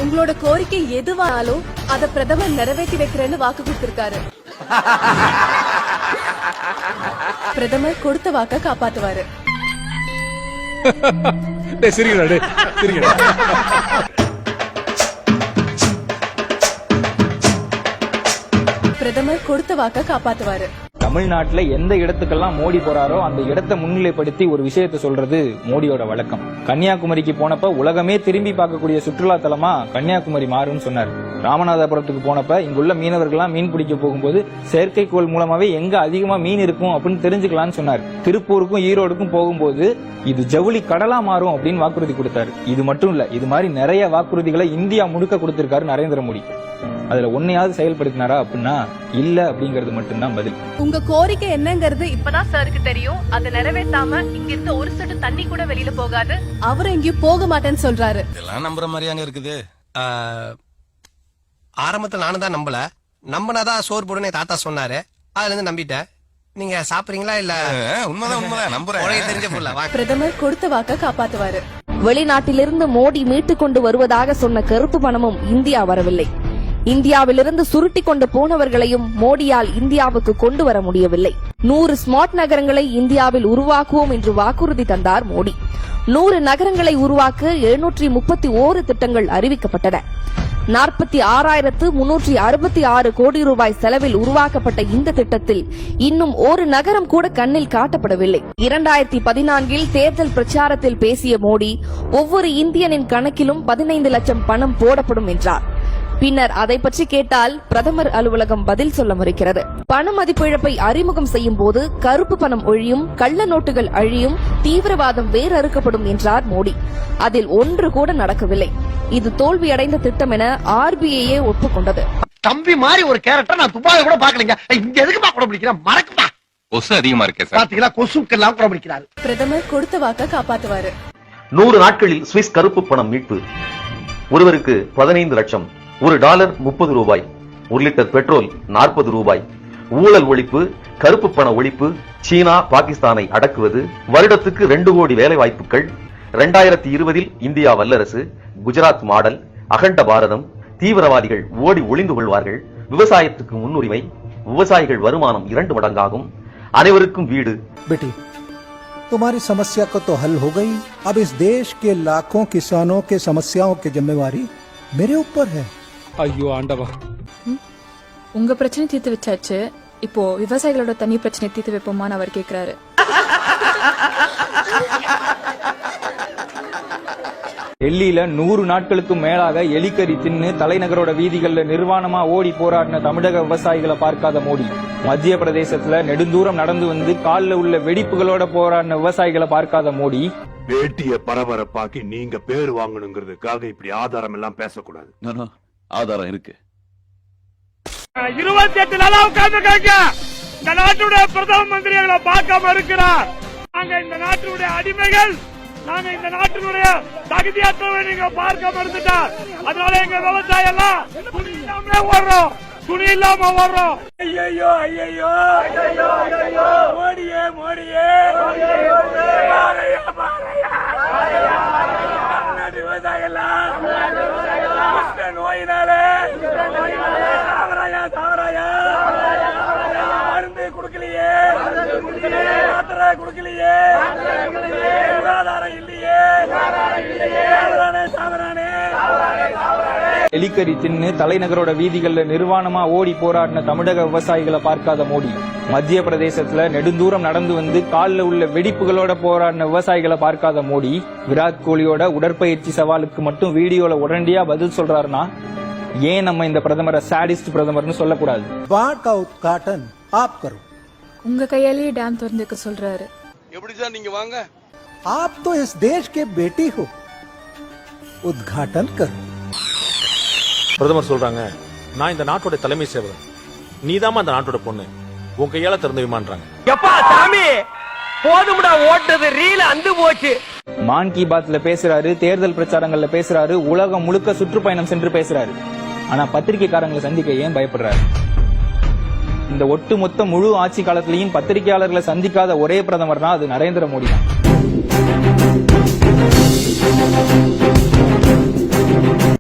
உங்களோட கோரிக்கை எதுவானாலும் அத பிரதமர் நிறைவேற்றி வைக்கிறேன்னு வாக்கு கொடுத்திருக்காரு. பிரதமர் கொடுத்த வாக்க காப்பாத்துவாரு. பிரதமர் கொடுத்த வாக்க காப்பாத்துவாரு. தமிழ்நாட்டுல எந்த இடத்துக்கெல்லாம் மோடி போறாரோ அந்த இடத்தை முன்னிலைப்படுத்தி ஒரு விஷயத்தை சொல்றது மோடியோட வழக்கம். கன்னியாகுமரிக்கு போனப்ப உலகமே திரும்பி பார்க்கக்கூடிய சுற்றுலா தலமா கன்னியாகுமரி மாறும்னு சொன்னார். ராமநாதபுரத்துக்கு போனப்ப இங்குள்ள மீனவர்கள்லாம் மீன் பிடிக்க போகும்போது செயற்கைக்கோள் மூலமாவே எங்க அதிகமா மீன் இருக்கும் அப்படின்னு தெரிஞ்சுக்கலாம்னு சொன்னார். திருப்பூருக்கும் ஈரோடுக்கும் போகும்போது இது ஜவுளி கடலா மாறும் அப்படின்னு வாக்குறுதி கொடுத்தாரு. இது மட்டும் இல்ல, இது மாதிரி நிறைய வாக்குறுதிகளை இந்தியா முழுக்க கொடுத்திருக்காரு நரேந்திர மோடி. அதுல ஒன்னையாவது செயல்படுத்தினாரா அப்படின்னா இல்ல அப்படிங்கறது மட்டும்தான் பதில். உங்க கோரிக்கை என்னங்கிறது இப்பதான் சாருக்கு தெரியும். அதை நிறைவேற்றாம இங்க இருக்க ஒரு சொட்டு தண்ணி கூட வெளியில போகாது. அவரு எங்கேயும் போக மாட்டேன்னு சொல்றாரு. இதெல்லாம் நம்புற மாதிரியாங்க இருக்குது. ஆரம்பத்துல நானும் தான் நம்பல. நம்பினாதான் சோறு போடுன்னு தாத்தா சொன்னாரு. அதுல இருந்து நம்பிட்டேன். நீங்க சாப்பிடுறீங்களா? இல்ல உண்மைதான் நம்புறேன். தெரிஞ்ச போல பிரதமர் கொடுத்த வாக்க காப்பாத்துவாரு. வெளிநாட்டிலிருந்து மோடி மீட்டுக் கொண்டு வருவதாக சொன்ன கருப்பு பணமும் இந்தியா வரவில்லை. இந்தியாவிலிருந்து சுருட்டி கொண்டு போனவர்களையும் மோடியால் இந்தியாவுக்கு கொண்டு வர முடியவில்லை. 100 ஸ்மார்ட் நகரங்களை இந்தியாவில் உருவாக்குவோம் என்று வாக்குறுதி தந்தார் மோடி. 100 நகரங்களை உருவாக்க 731 திட்டங்கள் அறிவிக்கப்பட்டன. 46,366 கோடி ரூபாய் செலவில் உருவாக்கப்பட்ட இந்த திட்டத்தில் இன்னும் ஒரு நகரம் கூட கண்ணில் காட்டப்படவில்லை. 2014 தேர்தல் பிரச்சாரத்தில் பேசிய மோடி ஒவ்வொரு இந்தியனின் கணக்கிலும் 15 லட்சம் பணம் போடப்படும் என்றார். பின்னர் அதை பற்றி கேட்டால் பிரதமர் அலுவலகம் பதில் சொல்ல மறுக்கிறது. பண மதிப்பிழப்பை அறிமுகம் செய்யும் போது கருப்பு பணம் ஒழியும், கள்ள நோட்டுகள் அழியும், தீவிரவாதம் வேறறுக்கப்படும் என்றார் மோடி. அதில் ஒன்று கூட நடக்கவில்லை. இது தோல்வியடைந்த திட்டம் என RBI ஒப்புக்கொண்டது. தம்பி மாதிரி ஒரு கேரக்டர் நான் துபாயில கூட பாக்கலங்க. இங்க எதுக்கு கூட பிடிக்கிறேன்? மறக்குமா? கொசு அதிகமா இருக்கே சார். பாத்தீங்களா, கொசுக்கெல்லாம் கூட பிடிக்கிறாரு. பிரதமர் கொடுத்த வாக்க காப்பாத்துவாரு. 100 நாட்களில் சுவிஸ் கருப்பு பணம் மீட்பு. ஒருவருக்கு 15 லட்சம். $1 30 ரூபாய். 1 லிட்டர் பெட்ரோல் 40 ரூபாய். ஊழல் ஒழிப்பு, கருப்பு பண ஒழிப்பு, சீனா பாகிஸ்தானை அடக்குவது, வருடத்துக்கு 2 கோடி வேலை வாய்ப்புகள், 2020 இந்தியா வல்லரசு, குஜராத் மாடல், அகண்ட பாரதம், தீவிரவாதிகள் ஓடி ஒளிந்து கொள்வார்கள், விவசாயத்துக்கு முன்னுரிமை, விவசாயிகள் வருமானம் 2 மடங்காகும், அனைவருக்கும் வீடு. बेटी, तुम्हारी समस्या को तो हल हो गई. अब इस देश के लाखों किसानों के समस्याओं की जिम्मेवारी मेरे ऊपर है. ஐயோ ஆண்டவா, உங்க பிரச்சனை தீர்த்து வச்சாச்சு. இப்போ விவசாயிகளோட தனி பிரச்சனை தீர்த்து வைப்போமான்னு அவர் கேக்குறாரு. டெல்லியில 100 நாட்களுக்கு மேலாக எலிக்கறி தின்னு தலைநகரோட வீதிகள்ல நிர்வாணமா ஓடி போராடின தமிழக விவசாயிகளை பார்க்காத மோடி, மத்திய பிரதேசத்துல நெடுந்தூரம் நடந்து வந்து காலில் உள்ள வெடிப்புகளோட போராடின விவசாயிகளை பார்க்காத மோடி, பேட்டிய பரபரப்பாக்கி நீங்க பேர் வாங்கணுங்கிறதுக்காக இப்படி ஆதாரம் எல்லாம் பேசக்கூடாது. ஆதாரம் இருக்கு. 28 நாளா உட்கார்ந்துருக்காங்க. இந்த நாட்டுடைய பிரதம மந்திரி எங்களை பார்க்காம இருக்கிறார். நாங்க இந்த நாட்டுடைய அடிமைகள். நாங்க இந்த நாட்டினுடைய தகுதியற்றவை நீங்க பார்க்காம இருந்துட்டா, அதனால எங்க விவசாயம் எல்லாம் துணி இல்லாம ஓடுறோம். துணி இல்லாம ஓடுறோம். ஐயோ ஐயோ மோடியே மோடியே விவசாயம் எல்லாம் நோயினாலே தாவராயா மருந்து கொடுக்கலையே, மாத்திரை கொடுக்கலையே, சுகாதாரம் இல்லையே, சாவரானே. எலிக்கறி தின்னு தலைநகரோட வீதிகள்ல நிர்வாணமா ஓடி போராடின தமிழக விவசாயிகளை பார்க்காத மோடி, மத்திய பிரதேசத்துல நெடுந்தூரம் நடந்து வந்து காலில் உள்ள வெடிப்புகளோட போராடின விவசாயிகளை பார்க்காத மோடி, விராட் கோலியோட உடற்பயிற்சி சவாலுக்கு மட்டும் வீடியோல உடனடியா பதில் சொல்றாருன்னா ஏன் நம்ம இந்த பிரதமரை சாடிஸ்ட் பிரதமர்னு சொல்லக்கூடாது? बाढ़ का उद्घाटन आप करो. உங்க கையாலேயே டேம் திறந்துக்க சொல்றாரு. எப்படி சார் நீங்க வாங்க. आप तो इस देश के बेटी हो, उद्घाटन करो. பிரதமர் சொல்றாங்க, நான் இந்த நாட்டோட தலைமை சேவகன், நீதாமா அந்த நாட்டோட பொண்ணு, உன் கையால திறந்து விமான்றாங்க. எப்பா சாமி போதும்டா, ஓட்டது ரீல அந்து போச்சு. மான் கி பாத்ல பேசுறாரு, தேர்தல் பிரச்சாரங்கள்ல பேசுறாரு, உலகம் முழுக்க சுற்றுப்பயணம் சென்று பேசுறாரு. ஆனா பத்திரிகைக்காரங்களை சந்திக்க ஏன் பயப்படுறாரு? இந்த ஒட்டுமொத்த முழு ஆட்சி காலத்திலையும் பத்திரிகையாளர்களை சந்திக்காத ஒரே பிரதமர்னா அது நரேந்திர மோடி தான்.